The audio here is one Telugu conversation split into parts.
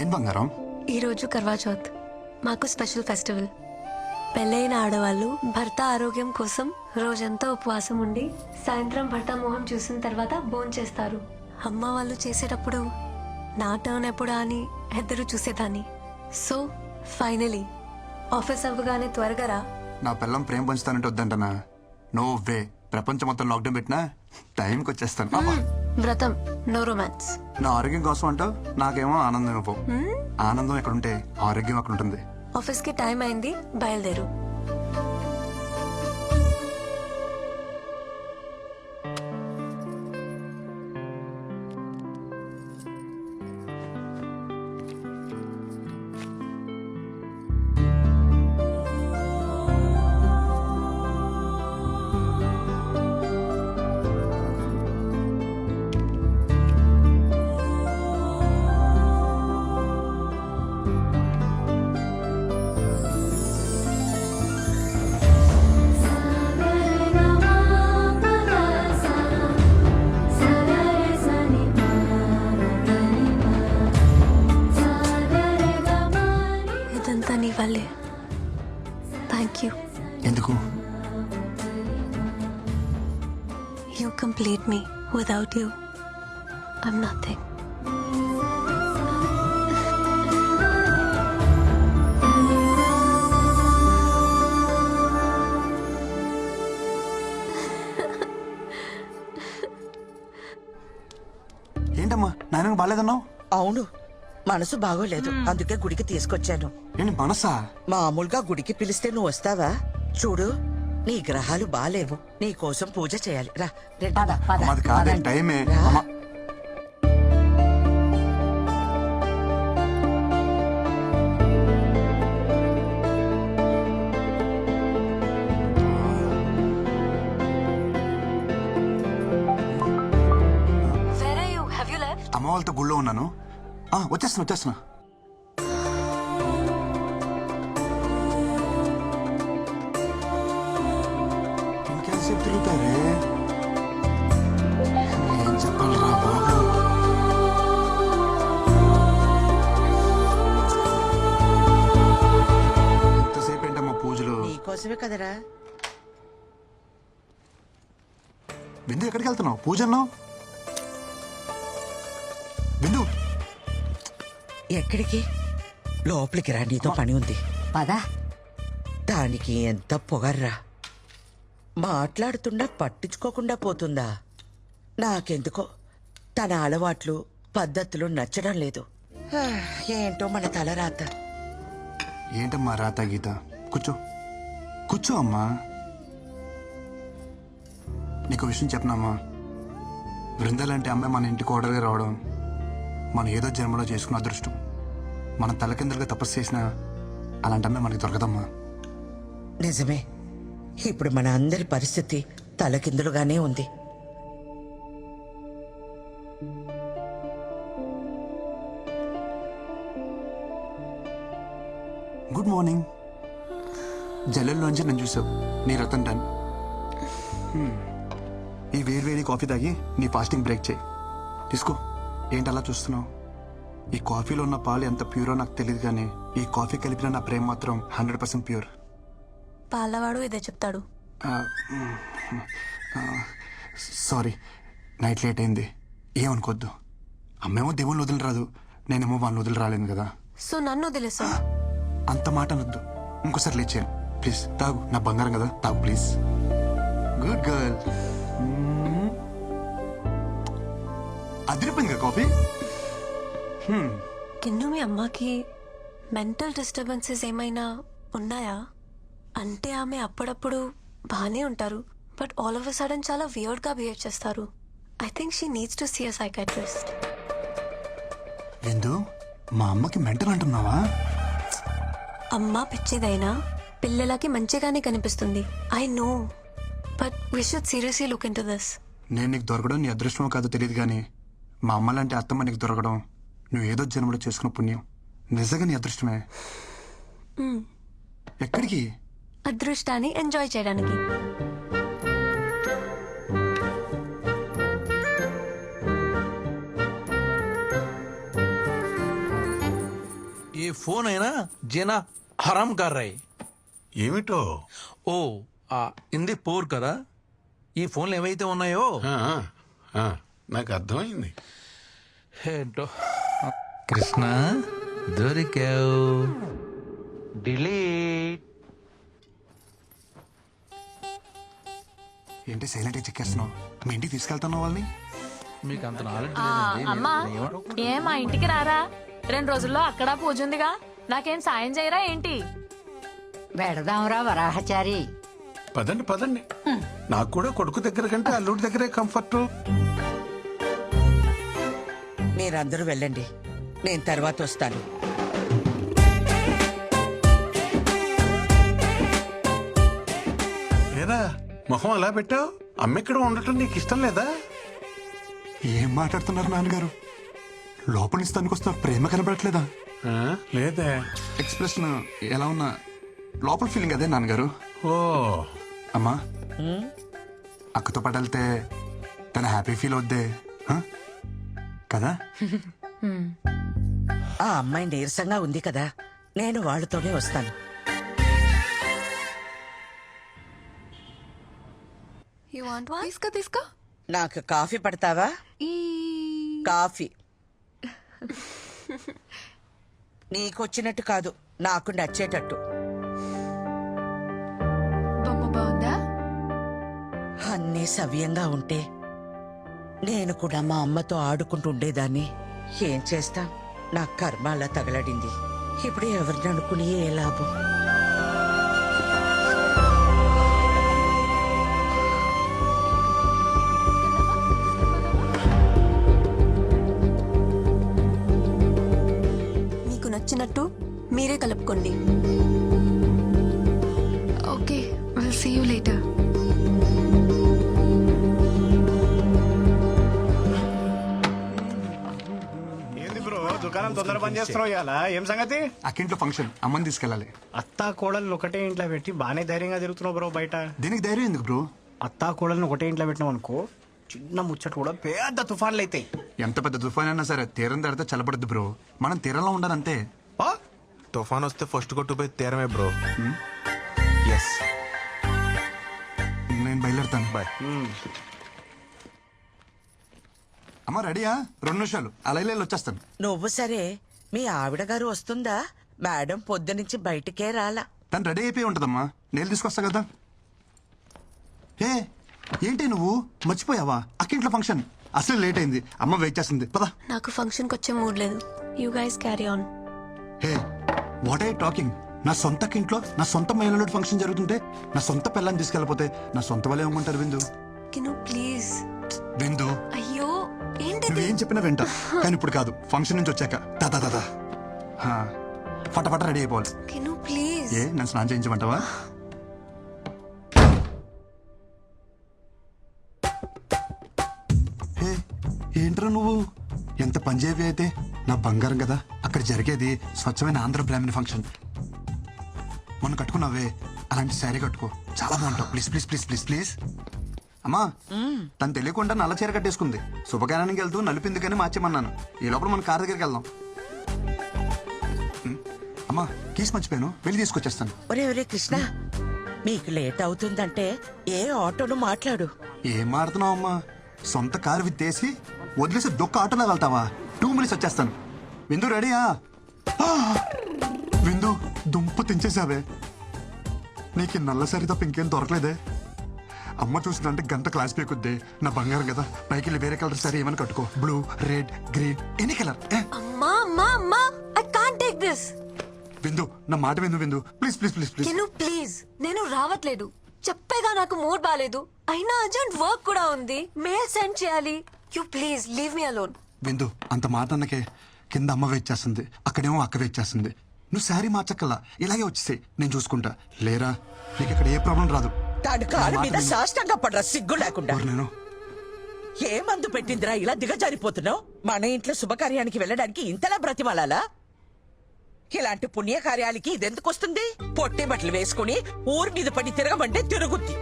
ఏం బంగారం? ఈరోజు కర్వా చౌత్, మాకు స్పెషల్ ఫెస్టివల్. పెళ్ళైన ఆడవాళ్ళు భర్త ఆరోగ్యం కోసం రోజంతా ఉపవాసం ఉండి సాయంత్రం భర్త మొహం చూసిన తర్వాత భోంచేస్తారు. అమ్మ వాళ్ళు చేసేటప్పుడు నా టర్న్ ఎప్పుడా అని ఎదురు చూసేదాన్ని. సో ఫైనలీ ఆఫీస్ అవ్వగానే త్వరగా రా. నా పిల్లం ప్రేమ పంచుతానంటే వద్దంటనా? No way. ప్రపంచం మొత్తం లాక్డౌన్ పెట్టినా టైంకి వచ్చేస్తాను. అబ్బా. వ్రతం, నో రొమాన్స్. నా ఆరోగ్యం కోసం అంటావు, నాకేమో ఆనందం ఇవ్వవు. ఆనందం ఎక్కడుంటే ఆరోగ్యం అక్కడ ఉంటుంది. ఆఫీస్కి టైం అయింది, బయలుదేరు. ఇదంతా నీ వల్లే. Thank you. ఎందుకు? You complete me. Without you, I'm nothing. ఏంటమ్మా నాయనకు బాగాలేదన్నావు? అవును, మనసు బాగోలేదు, అందుకే గుడికి తీసుకొచ్చాను. ఏంటి మనసా? మామూలుగా గుడికి పిలిస్తే నువ్వు వస్తావా? చూడు, నీ గ్రహాలు బాలేవు, నీ కోసం పూజ చేయాలి. రా రండి. మాది కాదే టైమే. రా. అమ్మా, Where are you? Have you left? అమ్మ వాళ్ళతో గుళ్ళో ఉన్నాను. వచ్చేస్తున్నా. ఇంకెంతసేపు తిరుగుతారే? ఏం చెప్పాలరా బాబు? ఎంతసేపు ఏంటమ్మా పూజలు? నీకోసమే కదరా. బిందు ఎక్కడికి వెళ్తున్నావు? పూజ అన్నావు. బిందు ఎక్కడికి? లోపలికి రా, నీతో పని ఉంది. పదా. దానికి ఎంత పొగర్రా. మాట్లాడుతున్నా పట్టించుకోకుండా పోతుందా? నాకెందుకో తన అలవాట్లు పద్ధతులు నచ్చడం లేదు. ఏంటో మన తలరాత. ఏంటమ్మా రాత గీత? కూర్చో అమ్మా. నీకు విషయం చెప్పనమ్మా. బృందాలంటే అమ్మాయి మన ఇంటికి ఓడర్గా రావడం మనం ఏదో జన్మలో చేసుకున్న అదృష్టం. మనం తలకిందులుగా తపస్సు చేసినా అలాంటి అమ్మాయి మనకి దొరకదమ్మా. నిజమే, ఇప్పుడు మన అందరి పరిస్థితి తలకిందులుగానే ఉంది. Good morning. జల్లెల్లోంచి నన్ను చూసావు, నీ రతన్ డన్. ఈ వేడి కాఫీ తాగి నీ ఫాస్టింగ్ బ్రేక్ చేయి. తీసుకో. ఏంటి అలా చూస్తున్నావు? ఈ కాఫీలో ఉన్న పాలు ఎంత ప్యూరో నాకు తెలియదు, కానీ ఈ కాఫీ కలిపిన నా ప్రేమ మాత్రం 100% ప్యూర్. పాలవాడు ఇదే చెప్తాడు. సారీ, నైట్ లేట్ అయింది, ఏమనుకోద్దు. అమ్మేమో దేవుళ్ళు వదిలి రాదు, నేనేమో వాళ్ళని వదిలి రాలేను కదా. సో నన్ను వదిలేసా? అంత మాట అనొద్దు. ఇంకోసారి లేచాను ప్లీజ్. తాగు, నా బంగారం కదా, తాగు ప్లీజ్. Good girl. అదిరిపోయింది కదా కాఫీ. కిన్ను, మీ అమ్మకి మెంటల్ డిస్టర్బెన్సెస్ ఏమైనా ఉన్నాయా? అంటే ఆమె అప్పుడప్పుడు బాగానే ఉంటారు, but all of a sudden చాలా వియర్డ్గా బిహేవ్ చేస్తారు. I think she needs to see a psychiatrist. విందు, మా అమ్మకి మెంటల్ అంటున్నావా? అమ్మ పిచ్చిదైనా పిల్లలకి మంచిగానే కనిపిస్తుంది. I know, but we should seriously look in to this. నేను నీకు దొరకడం నీ అదృష్టమో కాదో తెలియదు, కానీ మా అమ్మ లాంటి అత్తమ్మ నీకు దొరకడం నువ్వు ఏదో జన్మలో చేసుకున్న పుణ్యం. నిజంగా నీ అదృష్టమే. ఎక్కడికి? అదృష్టాన్ని ఎంజాయ్ చేయడానికి. फोन है ना जीना हराम कर रहे ఏమిటో ఓ ఇంది పోర్ కదా ఈ ఫోన్లు ఏవైతే ఉన్నాయో ఆ, ఆ, నాకు అర్థమైంది. ఏంటో కృష్ణ దొరికావు డిలీట్ ఏంటి సైలెంట్ చెక్కేస్తున్నావు? మీ ఇంటికి తీసుకెళ్తున్నావు వాళ్ళని? మీకు అంత నాలెడ్జ్ అమ్మా ఏ మా ఇంటికి రారా 2 రోజుల్లో అక్కడ పూజ ఉందిగా నాకేం సాయం చేయరా ఏంటి వెడదాంరా వరాహచారి. పదండి పదండి, నాకు కూడా కొడుకు దగ్గర కంటే అల్లుడి దగ్గరే కంఫర్ట్. మీరందరూ వెళ్ళండి, నేను తర్వాత వస్తాను. ఏరా మొహం అలా పెట్టావు? అమ్మెక్కడ ఉండటం నీకు ఇష్టం లేదా? ఏం మాట్లాడుతున్నారు నాన్నగారు? లోపల నుంచి తనుకొస్తున్న ప్రేమ కనబడట్లేదా? ఆ, లేదే. ఎక్స్ప్రెషన్ ఎలా ఉన్నా లోపల ఫీలింగ్ అదే నాన్నగారు. ఓ అమ్మా, అక్కతో పాటు వెళ్తే తన హ్యాపీ ఫీల్ అవుద్దే హ? కదా? ఆ అమ్మాయి నీరసంగా ఉంది కదా, నేను వాళ్ళతోనే వస్తాను. You want one? తీసుకో నాకు కాఫీ పడతావా? కాఫీ నీకొచ్చినట్టు కాదు, నాకు నచ్చేటట్టు. బొమ్మ బాగుందా అన్నీ సవ్యంగా ఉంటే నేను కూడా మా అమ్మతో ఆడుకుంటూ ఉండేదాన్ని. ఏం చేస్తా, నా కర్మ అలా తగలడింది. ఇప్పుడు ఎవరిని అనుకుని ఏ లాభం? మీకు నచ్చినట్టు మీరే కలుపుకోండి. Okay will see you later ఏంది బ్రో దుకాణం తొందర పని చేస్తున్నావు ఇవాళ? ఏం సంగతి? అక్కింట్లో ఫంక్షన్, అమ్మని తీసుకెళ్ళాలి. అత్తా కోడలు ఒకటే ఇంట్లో పెట్టి బానే ధైర్యంగా తిరుగుతున్నావు బ్రో బయట. దీనికి ధైర్యం ఎందుకు బ్రో? అత్తా కోడలను ఒకటే ఇంట్లో పెట్టినావు అనుకో, చిన్న ముచ్చట కూడా పెద్ద తుఫాన్లు అవుతాయి. ఎంత పెద్ద తుఫాన్ అయినా సరే తీరం దాడితే చల్లబడద్దు బ్రో. మనం తీరంలో ఉండాలంతే. తుఫాన్ వస్తే ఫస్ట్ కొట్టుపోయి తీరమే బ్రో. ఎస్, నేను బయలుదేరుతాను. బాయ్. అమ్మ రెడీయా? 2 నిమిషాలు అలా వచ్చేస్తాను. నువ్వు సరే, మీ ఆవిడ గారు వస్తుందా? మేడం పొద్దునుంచి బయటికే రాలా. తను రెడీ అయిపోయి ఉంటదమ్మా, నేను తీసుకొస్తా కదా. ఏ ఏంటి నువ్వు మర్చిపోయావా? అక్కింట్లో ఫంక్షన్ అసలు లేట్ అయింది, అమ్మ వెయిట్ చేస్తుంది. పదా. నాకు ఫంక్షన్కి వచ్చే మూడ్ లేదు. You guys carry on. Hey what I talking? నా సొంత ఇంట్లో నా సొంత మహిళలో ఫంక్షన్ జరుగుతుంటే నా సొంత పిల్లని తీసుకెళ్ళిపోతే నా సొంత వాళ్ళు ఏమంటారు? విందు కిను ప్లీజ్. విందు, అయ్యో ఏంటిది? నువ్వేం చెప్పినా వింటా, కానీ ఇప్పుడు కాదు. ఫంక్షన్ నుంచి వచ్చాక దాదా దాదా ఫటాఫట రెడీ అయిపోవాలి. కిను ప్లీజ్. ఏ నన్ను స్నానం చేయించమంటావా? హే ఏంట్రా నువ్వు ఎంత పంజాబీ అయితే నా బంగారం కదా. అక్కడ జరిగేది స్వచ్ఛమైన ఆంధ్ర బ్రాహ్మణ ఫంక్షన్. మొన్న కట్టుకున్నావే అలాంటి శారీ కట్టుకో, చాలా బాగుంటావు. Please please please please please. అమ్మా, తను తెలియకుండా నల్ల చీర కట్టేసుకుంది. శుభకార్యానికి వెళ్తూ నలిపింది కానీ మార్చేమన్నాను. ఈ లోపల మన కార్ దగ్గరికి వెళ్దాం. అమ్మా కీస్ మర్చిపోయాను, వెళ్ళి తీసుకొచ్చేస్తాను. ఒరే ఒరే కృష్ణ, మీకు లేట్ అవుతుందంటే ఏ ఆటోను మాట్లాడు. ఏం మాడుతున్నావు అమ్మా? సొంత కారు విత్తేసి వదిలేసి దొక్క ఆటోలో వెళ్తావా? 2 మినిట్స్ వచ్చేస్తాను. విందు రెడీయా? విందు దుంప తెంచేసావే. నీకు ఈ నల్ల సరి తప్ప ఇంకేం దొరకలేదే. అమ్మ చూసిందంటే గంట క్లాస్ పీకుద్ది. నా బంగారం కదా, పైకి వెళ్ళి వేరే కలర్ సరే ఏమని కట్టుకో. Blue, red, green, any colour. అమ్మా అమ్మా అమ్మా, ఐ కాంట్ టేక్ దిస్. విందు నా మాట విందు. విందు ప్లీజ్ ప్లీజ్ ప్లీజ్ ప్లీజ్. కిను ప్లీజ్, నేను రావట్లేదు. చెప్పేగా నాకు మూడ్ బాలేదు. అయినా అర్జెంట్ వర్క్ కూడా ఉంది, మెయిల్ సెండ్ చేయాలి. You please leave me alone. విందు అంత మాట అన్నకే కింద అమ్మ వెయిట్ చేస్తుంది, అక్కడేమో అక్క వెయిట్ చేస్తుంది. నువ్వు శారీ మార్చక్కల్లా ఇలాగే వచ్చేసాయి, నేను చూసుకుంటా. లేరా నీకు ఇక్కడ ఏ ప్రాబ్లం రాదు. దాని కాలు మీద సాష్టంగా పడరా, సిగ్గు లేకుండా. నేను ఏ మందు పెట్టిందిరా ఇలా దిగజారిపోతున్నావు? మన ఇంట్లో శుభకార్యానికి వెళ్ళడానికి ఇంతలా బ్రతిమాలాలా? ఇలాంటి పుణ్యకార్యాలకి ఇదెందుకు వస్తుంది? పొట్టి బట్టలు వేసుకుని ఊరి మీద పడి తిరగమంటే తిరుగుద్ది.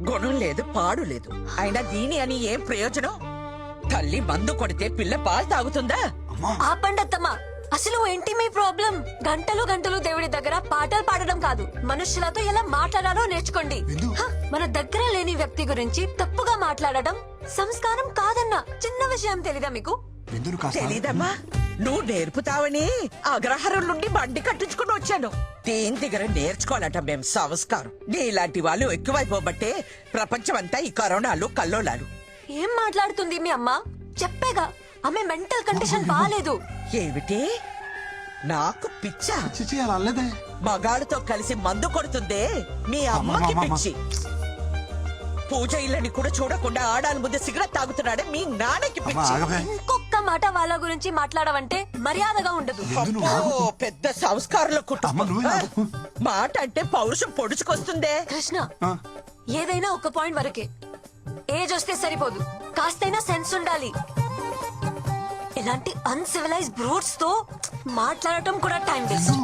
గుణం లేదు, పాడు లేదు. అయినా దీని అని ఏం ప్రయోజనం? తల్లి మందు కొడితే పిల్ల పాలు తాగుతుందా? ఆపండి అత్తమ్మా, అసలు ఏంటి మీ ప్రాబ్లం? గంటలు గంటలు దేవుడి దగ్గర పాటలు పాడడం కాదు, మనుషులతో ఎలా మాట్లాడాలో నేర్చుకోండి. హ, మన దగ్గర లేని వ్యక్తి గురించి తప్పుగా మాట్లాడడం సంస్కారం కాదన్న చిన్న విషయం తెలీదా మీకు? విందును కాస్త తెలీదమ్మా, నువ్వు నేర్పుతావని అగ్రహారం నుండి బండి కట్టించుకుని వచ్చాను. దేని దగ్గర నేర్చుకోవాలట మేం సంస్కారం. నీలాంటి వాళ్ళు ఎక్కువైపోబట్టే ప్రపంచం అంతా ఈ కరోనాలు కల్లోలాలు. ఏం మాట్లాడుతుంది మీ అమ్మ? చెప్పేగా ఆమె మెంటల్ కండిషన్ బాలేదు. ఏమిటి, నాకు పిచ్చా? చిచి అలా అనలేదే. మగాళ్ళతో కలిసి మందు కొడుతుందే మీ అమ్మకి అమ్మ. పిచ్చి. పూజ ఇళ్ళని కూడా చూడకుండా ఆడాల ముందు సిగరెట్ తాగుతున్నాడే మీ నాన్నకి అమ్మా పిచ్చి. ఆగవే. ఇంకొక మాట వాళ్ళ గురించి మాట్లాడవంటే మర్యాదగా ఉండదు. విందు నువ్వు ఆగు. అబ్బో, పెద్ద సంస్కారంలో అమ్మ, కుటుంబం. నువ్వే ఆగు. మాట అంటే పౌరుషం పొడుచుకొస్తుందే. కృష్ణ, ఆ, ఏదైనా ఒక పాయింట్ వరకే. ఏజ్ వస్తే సరిపోదు, కాస్తైనా సెన్స్ ఉండాలి. ఇలాంటి అన్సివిలైజ్ బ్రూట్స్ తో మాట్లాడటం కూడా టైం వేస్ట్.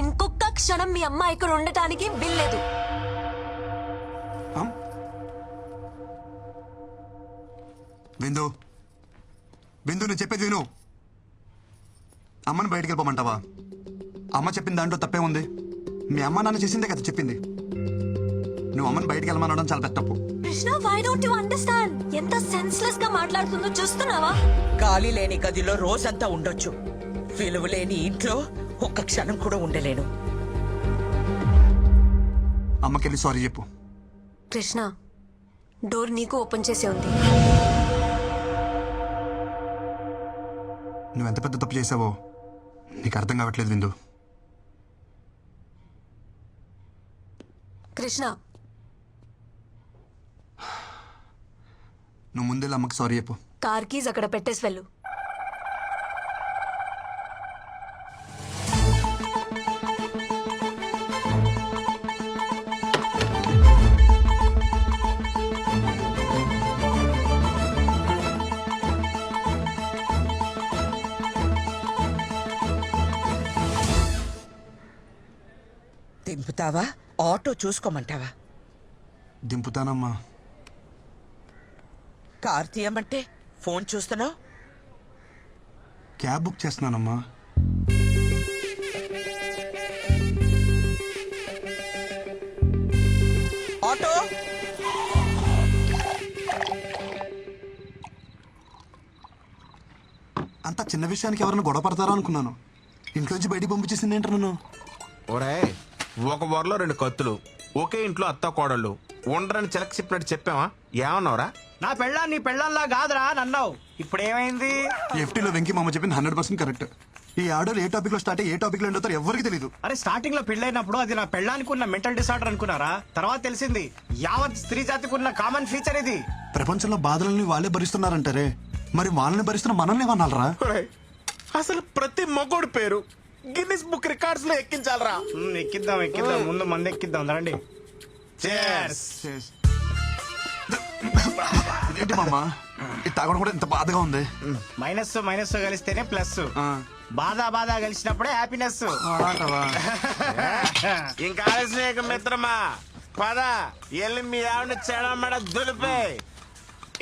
ఇంకొక క్షణం మీ అమ్మ ఇక్కడ ఉండటానికి వీల్లేదు. అమ్. విందు విందు నేను చెప్పేది విను. అమ్మని బయటికి వెళ్ళిపోమంటావా? అమ్మ చెప్పిన దాంట్లో తప్పే ఉంది. మీ అమ్మ నాన్న చేసిందే కదా చెప్పింది. నువ్వు అమ్మని బయటికి వెళ్ళమనడం చాలా పెద్ద తప్పు. Krishna, why don't you understand? ఎంత సెన్స్లెస్ గా మాట్లాడుతుందో చూస్తున్నావా? గాలి లేని గదిలో రోజంతా ఉండొచ్చు, విలువ లేని ఇంట్లో ఒక్క క్షణం కూడా ఉండలేను. అమ్మకెళ్ళి సారీ చెప్పు. కృష్ణ, డోర్ నీకు ఓపెన్ చేసే ఉంది. నువ్వు ఎంత పెద్ద తప్పు చేసావో నీకు అర్థం కావట్లేదు విందు. కృష్ణ, నువ్వు ముందెళ్ళి అమ్మకి సారీ చెప్పు. కార్ కీజ్ అక్కడ పెట్టేసి వెళ్ళు. దింపుతావా, ఆటో చూసుకోమంటావా? దింపుతానమ్మా. కార్ తీయమంటే ఫోన్ చూస్తున్నావు. క్యాబ్ బుక్ చేస్తున్నానమ్మా. ఆటో అంత చిన్న విషయానికి ఎవరైనా గొడవ పడతారా అనుకున్నాను. ఇంట్లోంచి బయటికి పంపించేసింది ఏంటి నన్ను? ఒరే, ఒక వరలో 2 కత్తులు, ఒకే ఇంట్లో అత్త కోడళ్ళు ఉండరని చిలక చెప్పినట్టు చెప్పావా? ఏమన్నావురా? నా పెళ్ళా నీ పెళ్ళంలా కాదురా నన్నావు. ఇప్పుడు ఏమైంది? ఎఫ్టీలో వెంకీ మామ చెప్పింది 100% కరెక్ట్. ఈ ఆడోలు ఏ టాపిక్ లో స్టార్ట్ అయ్యి ఏ టాపిక్ లో ఎండుతారో ఎవరికి తెలియదు. అరే స్టార్టింగ్ లో పెళ్ళైనప్పుడు అది నా పెళ్ళానికి ఉన్న మెంటల్ డిసార్డర్ అనుకున్నారా? తర్వాత తెలిసింది యావత్ స్త్రీ జాతికి ఉన్న కామన్ ఫీచర్ ఇది. ప్రపంచంలో బాధలని వాళ్ళే భరిస్తున్నారంటారే, మరి వాళ్ళని భరిస్తున్న మనల్ని ఏమన్నారా? ఒరేయ్, అసలు ప్రతి మగోడు పేరు గిన్నిస్ బుక్ రికార్డ్స్ లో ఎక్కించాలరా. ఎక్కిద్దాం ఎక్కిద్దాం, ముందు మంది ఎక్కిద్దాం రండి. Cheers. ఏంటి మామ ఇది తాగడం కూడా ఇంత బాధగా ఉంది? మైనస్ మైనస్ కలిస్తేనే ప్లస్, బాధ కలిసినప్పుడే హ్యాపీనెస్. ఇంకా ఆలస్యం మిత్రమా, పద ఎల్లి మీ ఆవిడ చెడమడ దులిపే.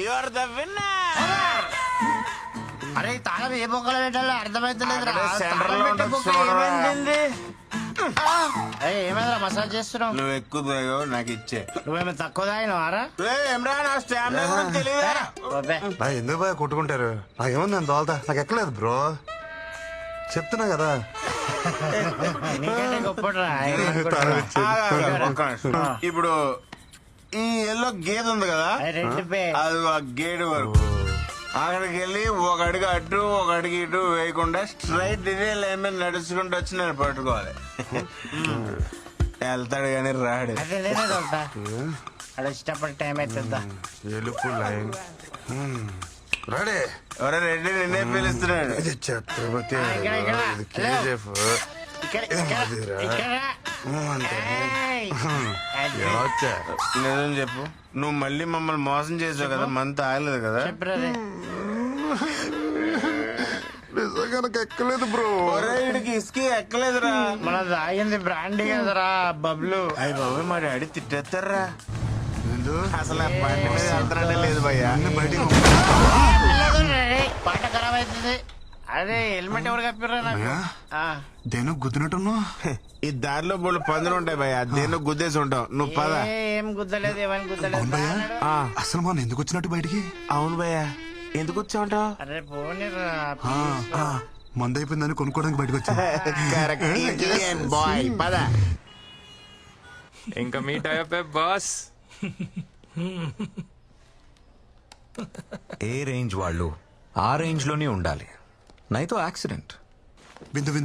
You're the winner. అరే తాగదు ఏ బొక్కలు పెట్టాలో అర్థమైతలేదురా. ఏమైనా మసాజ్ చేస్తున్నావు? నువ్వు ఎక్కువ తాగో, నాకు ఇచ్చే. నువ్వేమో తక్కువ తాగినవారా? ఎందుకు బాగా కొట్టుకుంటారు? నాకేముంది నేను తోలుతా, నాకు ఎక్కలేదు బ్రో, చెప్తున్నా కదా. నీకంటే గొప్పరా. ఇప్పుడు ఈ ఎల్లో గేదె ఉంది కదా, రెడ్ పే అది ఆ గేట్ వరకు అక్కడికి వెళ్ళి ఒక అడుగు అటు ఒక అడుగు ఇటు వేయకుండా స్ట్రైట్ ఇదే లైన్ మీద నడుచుకుంటూ వచ్చి నేను పట్టుకోవాలి. వెళ్తాడు కానీ రాడు. అదే నేనే తోలుతా. అక్కడ ఇష్టపడి టైం అవుతుందా? ఎలుపు లైన్ రెడీ ఎవరో రెడ్డి నిన్నే పిలుస్తున్నాడు. ఛత్రపతి ఇక్కడ, ఇక్కడ. ఇది KGF. ఇక్కడ ఇక్కడ ఏయ్. అది. నిజం చెప్పు, నువ్వు మళ్ళీ మమ్మల్ని మోసం చేసావు కదా, మంత్ ఆగలేదు కదా? చెప్పురా రే. నిజంగా నాకు ఎక్కలేదు బ్రో. ఒరే, వీడికి ఇసుక ఎక్కలేదురా. మన తాగింది బ్రాండీ కదరా బబ్లు. అయ్యి బాబు, మా డాడీ తిట్టేస్తారా? అసలు ఆ బండి మీద వెళ్తానంటే లేదు భయ్యా. బయటికి పాట ఖరాబ్ అవుతుంది. అరే హెల్మెట్ ఎవరు కప్పిర్రా నాకు భయ్యా ఆ, దేనో గుద్దినట్టున్నావు. ఈ దారిలో బోళ్ళు పందులు ఉంటాయి భయ దేన్నో గుద్దేసి ఉంటావు నువ్వు పద. ఏం గుద్దలేదు ఏమని గుద్దలేదు అవును భయ్యా ఆ, అసలు మనం ఎందుకు వచ్చినట్టు బయటికి? అవును భయ్య ఎందుకు వచ్చావుంటావు? అరే పోనీరా మందు అయిపోయిందని కొనుక్కోవడానికి బయటకు వచ్చా. బాయ్ పద. ఇంకా మీట్ అయిపోయి బాస్. ఏ రేంజ్ వాళ్ళు ఆ రేంజ్ లోనే ఉండాలి, నైతో యాక్సిడెంట్. విందు విందు